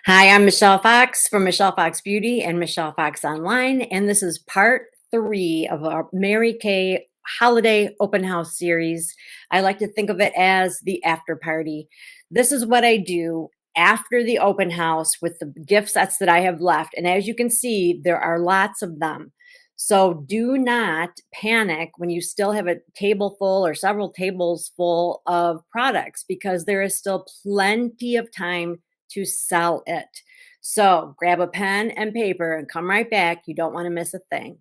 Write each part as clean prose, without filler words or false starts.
Hi, I'm Michelle Fox from Michelle Fox Beauty and Michelle Fox Online, and this is part three of our Mary Kay Holiday Open House series. I like to think of it as the after party. This is what I do after the open house with the gift sets that I have left. And as you can see, there are lots of them. So do not panic when you still have a table full or several tables full of products because there is still plenty of time to sell it. So grab a pen and paper and come right back. You don't want to miss a thing.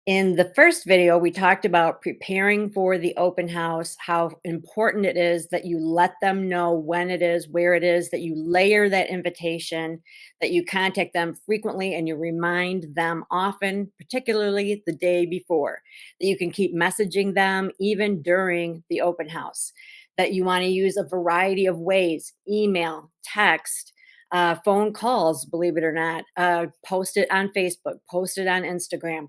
In the first video, we talked about preparing for the open house, how important it is that you let them know when it is, where it is, that you layer that invitation, that you contact them frequently and you remind them often, particularly the day before, that you can keep messaging them even during the open house, that you want to use a variety of ways: email, text, phone calls, believe it or not, post it on Facebook, post it on Instagram.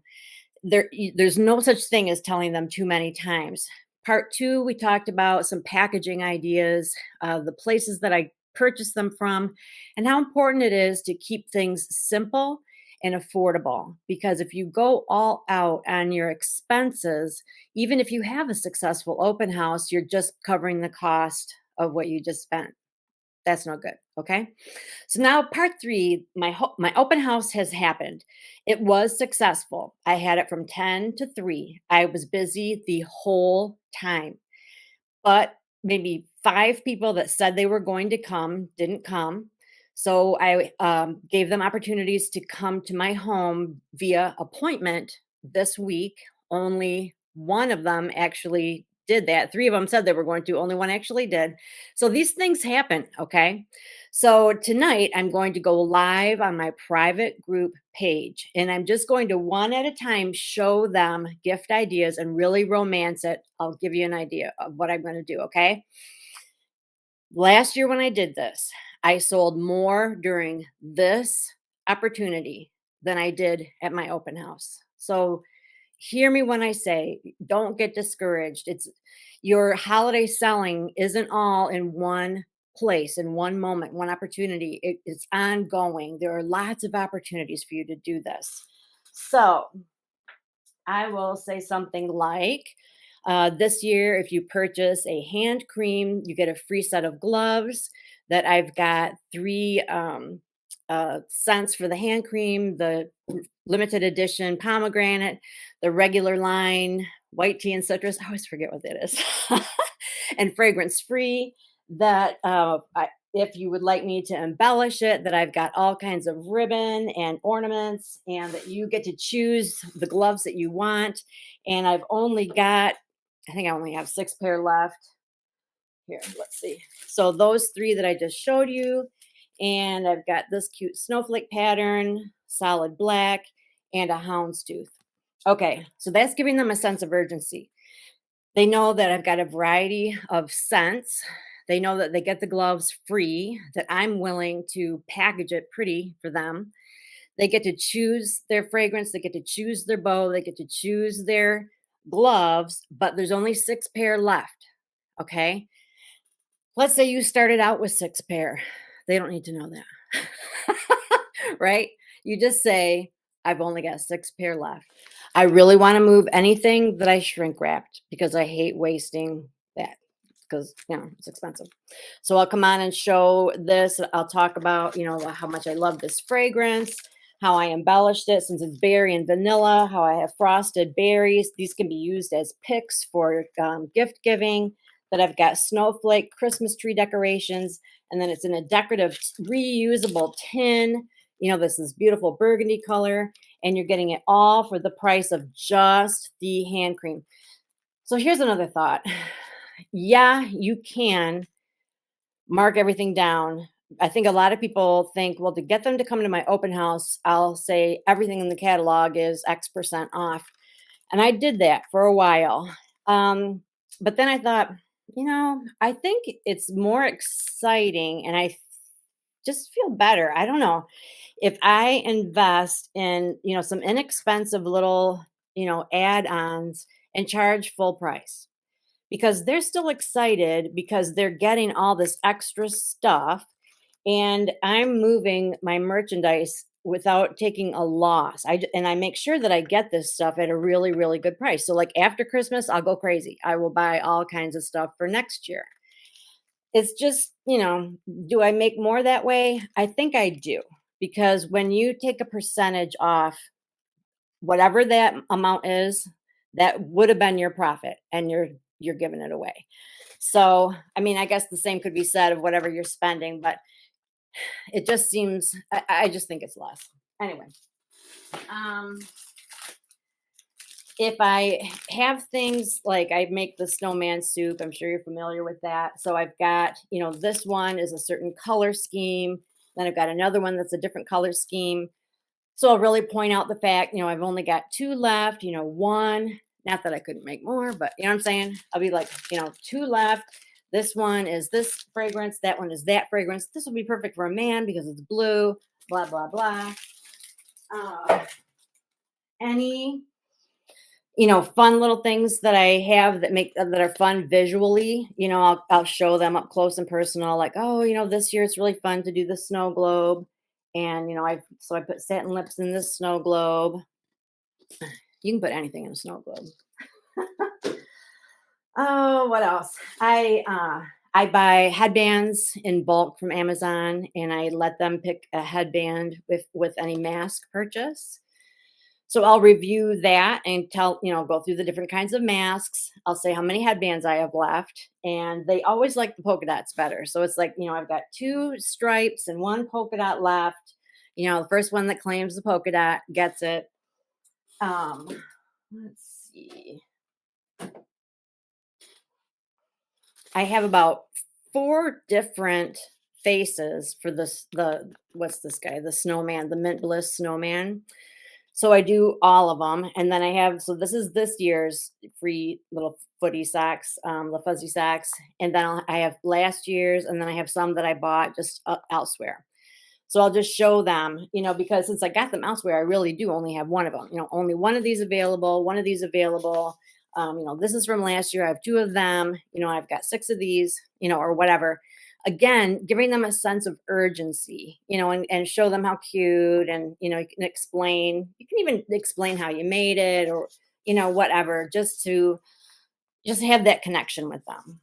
There's no such thing as telling them too many times. Part two, we talked about some packaging ideas, the places that I purchased them from, and how important it is to keep things simple and affordable. Because if you go all out on your expenses, even if you have a successful open house, you're just covering the cost of what you just spent. That's no good. Okay. So now part three, my open house has happened. It was successful. I had it from 10 to 3. I was busy the whole time. But maybe 5 people that said they were going to come didn't come. So I gave them opportunities to come to my home via appointment this week. Only one of them actually did that. 3 of them said they were going to, only one actually did. So these things happen, okay? So tonight I'm going to go live on my private group page and I'm just going to one at a time show them gift ideas and really romance it. I'll give you an idea of what I'm going to do, okay? Last year when I did this, I sold more during this opportunity than I did at my open house. So hear me when I say don't get discouraged. It's your holiday selling isn't all in one place, in one moment, one opportunity. It's ongoing. There are lots of opportunities for you to do this. So I will say something like this year, if you purchase a hand cream, you get a free set of gloves. That I've got 3 scents for the hand cream, the limited edition pomegranate, the regular line, white tea and citrus. I always forget what that is. And fragrance free. That if you would like me to embellish it, that I've got all kinds of ribbon and ornaments, and that you get to choose the gloves that you want. And I've only got, I think I only have 6 pair left. Here, let's see. So those 3 that I just showed you, and I've got this cute snowflake pattern, solid black, and a houndstooth. Okay, so that's giving them a sense of urgency. They know that I've got a variety of scents. They know that they get the gloves free, that I'm willing to package it pretty for them. They get to choose their fragrance, they get to choose their bow, they get to choose their gloves, but there's only 6 pair left. Okay. Let's say you started out with 6 pair. They don't need to know that. Right? You just say, I've only got 6 pair left. I really want to move anything that I shrink wrapped because I hate wasting that because, it's expensive. So I'll come on and show this. I'll talk about, how much I love this fragrance, how I embellished it since it's berry and vanilla, how I have frosted berries. These can be used as picks for gift giving. That I've got snowflake Christmas tree decorations, and then it's in a decorative reusable tin. This is beautiful burgundy color, and you're getting it all for the price of just the hand cream. So here's another thought. Yeah, you can mark everything down I think a lot of people think, well, to get them to come to my open house, I'll say everything in the catalog is X% off. And I did that for a while. Um, but then I thought, I think it's more exciting and I just feel better. I don't know. If I invest in, some inexpensive little, add-ons and charge full price because they're still excited because they're getting all this extra stuff and I'm moving my merchandise without taking a loss. And I make sure that I get this stuff at a really really good price. So like after Christmas, I'll go crazy. I will buy all kinds of stuff for next year. It's just, do I make more that way? I think I do. Because when you take a percentage off whatever that amount is, that would have been your profit and you're giving it away. So, I mean, I guess the same could be said of whatever you're spending, but it just seems I just think it's less. Anyway, um if I have things like I make the snowman soup, I'm sure you're familiar with that. So I've got, this one is a certain color scheme. Then I've got another one that's a different color scheme. So I'll really point out the fact, I've only got two left, one, not that I couldn't make more, but you know what I'm saying? I'll be like, two left. This one is this fragrance, that one is that fragrance. This will be perfect for a man because it's blue, blah, blah, blah. Uh, any fun little things that I have that make that are fun visually. I'll show them up close and personal. Like, oh, this year it's really fun to do the snow globe, and I put satin lips in this snow globe. You can put anything in a snow globe. Oh, what else? I buy headbands in bulk from Amazon, and I let them pick a headband with any mask purchase. So I'll review that and go through the different kinds of masks. I'll say how many headbands I have left. And they always like the polka dots better. So it's like, I've got two stripes and one polka dot left. The first one that claims the polka dot gets it. Um, let's see. I have about four different faces for what's this guy? The snowman, the mint bliss snowman. So I do all of them, and then this is this year's free little footy socks, the fuzzy socks, and then I have last year's, and then I have some that I bought just elsewhere. So I'll just show them, because since I got them elsewhere, I really do only have one of them. Only one of these available, one of these available. This is from last year. I have two of them. I've got six of these, or whatever. Again, giving them a sense of urgency, and show them how cute, and you can even explain how you made it, or whatever, just to just have that connection with them.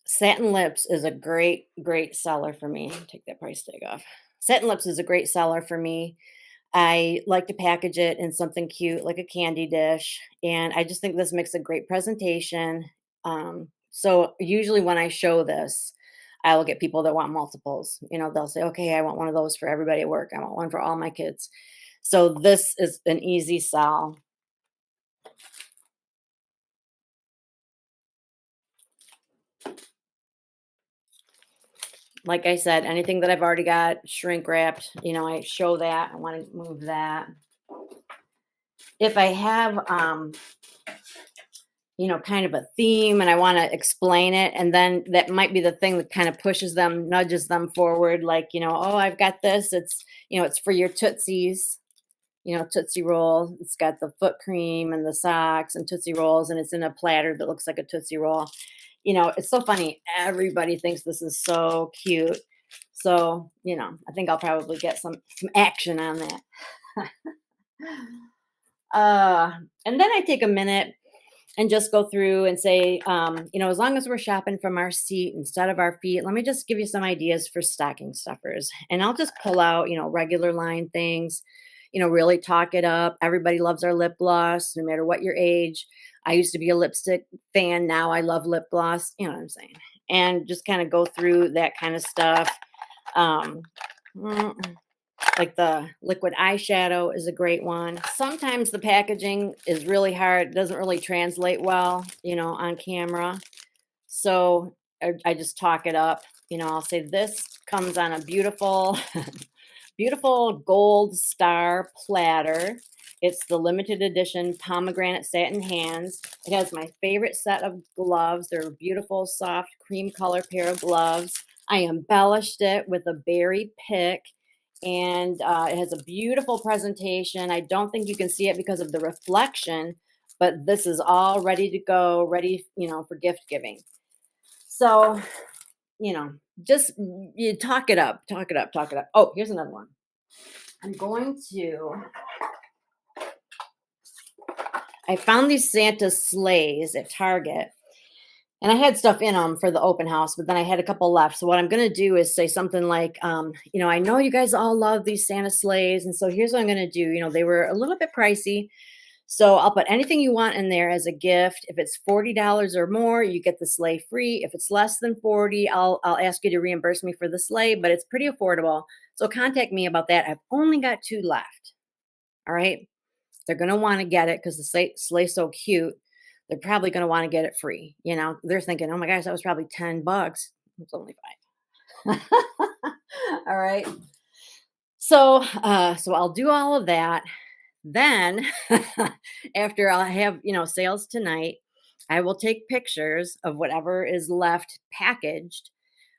Satin Lips is a great, great seller for me. Take that price tag off. Satin Lips is a great seller for me. I like to package it in something cute like a candy dish, and I just think this makes a great presentation. So usually when I show this, I will get people that want multiples. They'll say, "Okay, I want one of those for everybody at work. I want one for all my kids." So this is an easy sell. Like I said, anything that I've already got shrink wrapped, I show that. I want to move that. If I have kind of a theme and I want to explain it. And then that might be the thing that kind of pushes them, nudges them forward. Like, oh, I've got this. It's for your Tootsies, Tootsie Roll. It's got the foot cream and the socks and Tootsie Rolls, and it's in a platter that looks like a Tootsie Roll. It's so funny. Everybody thinks this is so cute. So, I think I'll probably get some action on that. And then I take a minute and just go through and say, as long as we're shopping from our seat instead of our feet, let me just give you some ideas for stocking stuffers. And I'll just pull out, regular line things, really talk it up. Everybody loves our lip gloss, no matter what your age. I used to be a lipstick fan. Now I love lip gloss. You know what I'm saying? And just kind of go through that kind of stuff. Um, Like the liquid eyeshadow is a great one. Sometimes the packaging is really hard, doesn't really translate well, on camera. So I just talk it up. I'll say this comes on a beautiful, beautiful gold star platter. It's the limited edition pomegranate satin hands. It has my favorite set of gloves. They're a beautiful, soft, cream color pair of gloves. I embellished it with a berry pick, and it has a beautiful presentation. I don't think you can see it because of the reflection, but this is all ready to go, ready, for gift giving. So, you know, just you talk it up, talk it up, talk it up. Oh, here's another one. I'm going to I found these Santa sleighs at Target, and I had stuff in them for the open house, but then I had a couple left. So what I'm going to do is say something like, I know you guys all love these Santa sleighs, and so here's what I'm going to do. They were a little bit pricey, so I'll put anything you want in there as a gift. If it's $40 or more, you get the sleigh free. If it's less than 40, I'll ask you to reimburse me for the sleigh, but it's pretty affordable. So contact me about that. I've only got 2 left. All right. They're going to want to get it because the sleigh's so cute. They're probably going to want to get it free. They're thinking, oh my gosh, that was probably $10. It's only 5. All right. So I'll do all of that. Then after I'll have, sales tonight, I will take pictures of whatever is left packaged.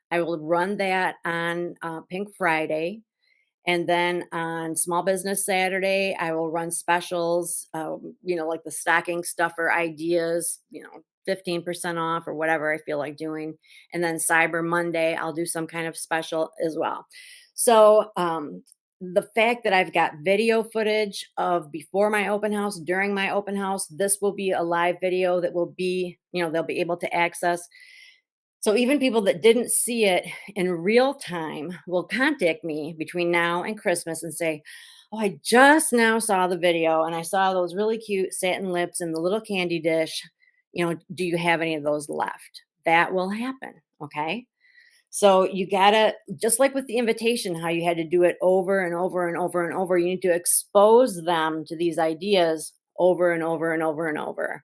I will run that on Pink Friday. And then on Small Business Saturday, I will run specials, like the stocking stuffer ideas, 15% off or whatever I feel like doing. And then Cyber Monday, I'll do some kind of special as well. So, the fact that I've got video footage of before my open house, during my open house, this will be a live video that will be, they'll be able to access. So even people that didn't see it in real time will contact me between now and Christmas and say, "Oh, I just now saw the video and I saw those really cute satin lips and the little candy dish. Do you have any of those left?" That will happen. Okay. So you gotta, just like with the invitation, how you had to do it over and over and over and over, you need to expose them to these ideas over and over and over and over.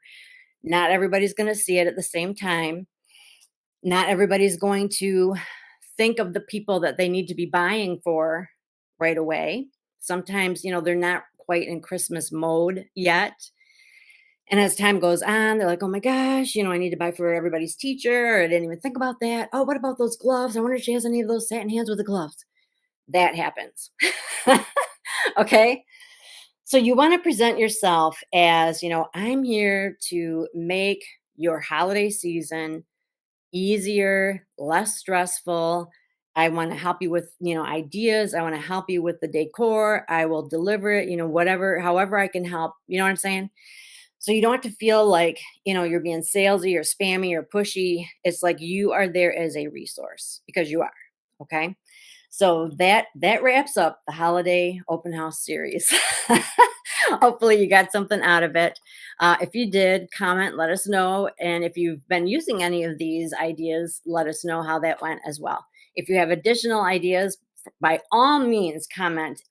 Not everybody's going to see it at the same time. Not everybody's going to think of the people that they need to be buying for right away. Sometimes, they're not quite in Christmas mode yet. And as time goes on, they're like, oh my gosh, I need to buy for everybody's teacher. Or I didn't even think about that. Oh, what about those gloves? I wonder if she has any of those satin hands with the gloves. That happens. Okay. So you want to present yourself as, I'm here to make your holiday season easier, less stressful. I want to help you with, ideas. I want to help you with the decor. I will deliver it, whatever, however I can help. You know what I'm saying? So you don't have to feel like, you're being salesy or spammy or pushy. It's like you are there as a resource because you are. Okay. So that wraps up the holiday open house series. Hopefully you got something out of it. If you did, comment, let us know. And if you've been using any of these ideas, let us know how that went as well. If you have additional ideas, by all means, comment.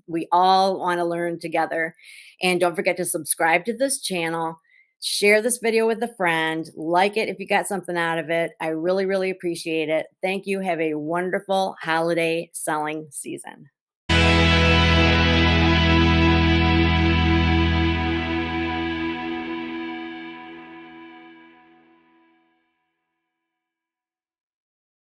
We all want to learn together. And don't forget to subscribe to this channel. Share this video with a friend. Like it if you got something out of it. I really, really appreciate it. Thank you. Have a wonderful holiday selling season.